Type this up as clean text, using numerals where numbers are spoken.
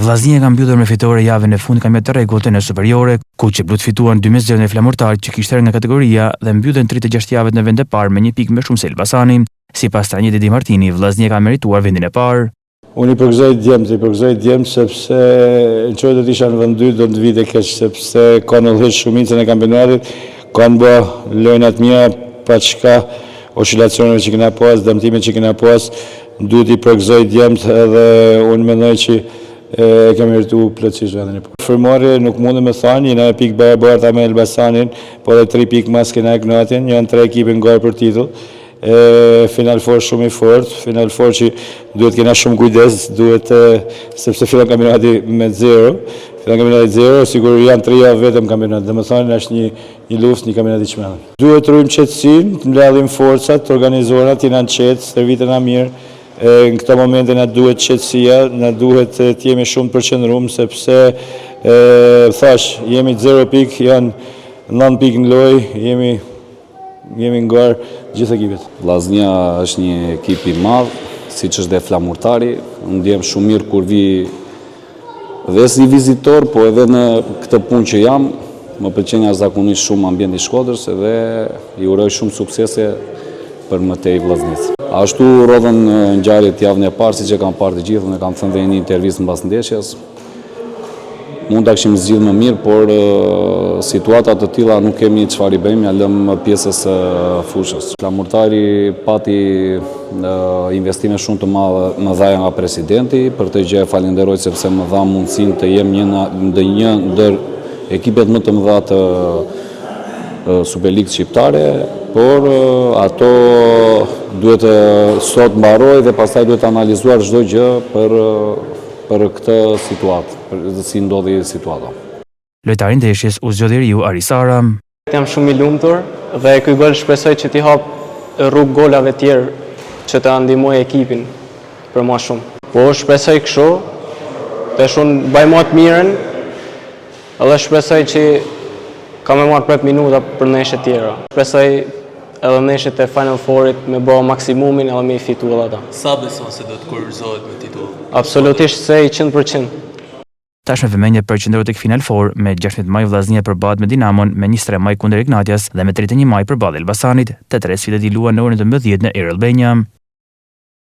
Vllaznia ka mbyllur me fitore javën e fundit kampionat të rregullt në superiore, ku Çeblut fituan 2-0 në Flamurtar që kishte nga kategoria dhe mbyllën 36 javët në vend të parë me 1 pikë më shumë se Elbasani. Sipas trajnerit Di Martini, vllaznia ka merituar vendin e parë. Unë i përgëzoj djemt sepse në qojë do t'isha në vend 2 do të vite keq sepse kanë udhëheq shumicën e kampionatit, kanë bë lojnat mira pa çka oscilacioneve që kena pas, dëmtimet që kena pas, duhet i përgëzoj djemt edhe unë mendoj që e kam merituar plotësisht vendin e parë. Frymëri nuk mundem të thënë, jena me pikë barabarta me Elbasanin, por edhe 3 pikë mas kena Gnatin, janë 3 ekipe në garë për titull. Final Four shumë i fort, Final Four që duhet kena shumë kujdes, duhet sepse fillon kampionati me 0, sigur janë 3 javë vetëm kampionat, dhe më thonë është një luftë, një kampionat i çmendëm. Duhet të rujmë qetësinë, të mbledhim forcat, të organizohenat, jena në qetë, stërvitën a mirë, në këto momente na duhet qetësia, na duhet të jemi shumë të përqendruar sepse thash, jemi 0 pikë, janë 9 pikë në lojë, jemi në garë gjithë ekipet. Vllaznia është një ekip i madh, siç është dhe Flamurtari. Unë ndjem shumë mirë kur vi dhe si vizitor, po edhe në këtë punë që jam, më pëlqen jashtëzakonisht shumë ambienti i Shkodrës dhe i uroj shumë suksese për mëtej vllaznisë. Ashtu rodhën ngjarjet javën e parë, siç e kam parë të gjithë, ne kam thënë dhe një intervistë mbas ndeshjes. Mund ta kishim zgjidhur më mirë, por situata të tilla nuk kemi çfarë i bëjmë, ja lëm pjesës së fushës. Flamurtari pati investime shumë të mëdha nga presidenti, për të gjë falenderoj sepse më dha mundësinë të jem një ndër ekipet më të mëdha të Superligës shqiptare, por ato duhet sot mbaroj dhe pastaj duhet analizuar çdo gjë për këtë situatë, për si ndodhi situata. Lojtari i ndeshjes u zgjodhi riu Arisara. Jam shumë i lumtur dhe ky gol shpresoj që t'i hap rrugë golave të tjerë që të ndihmojë ekipin për më shumë. Po shpresoj kështu, të unë bëj më të mirën, edhe shpresoj që kam e marrë prap minuta për ndeshjet tjera. Shpresoj edhe ndeshjet e Final Fourit me bëu maksimumin edhe me fitu edhe ata. Sa beson se do të kurorëzohet me titull? Absolutisht se 100%. Tashmë vëmendje përqendrohet tek Final Four me 16 maj vllaznia përballët me Dinamon, me 23 maj kundër Ignatias dhe me 31 maj përballë Elbasanit. Të tre sfidat i luan në orën 12 në Air Albania.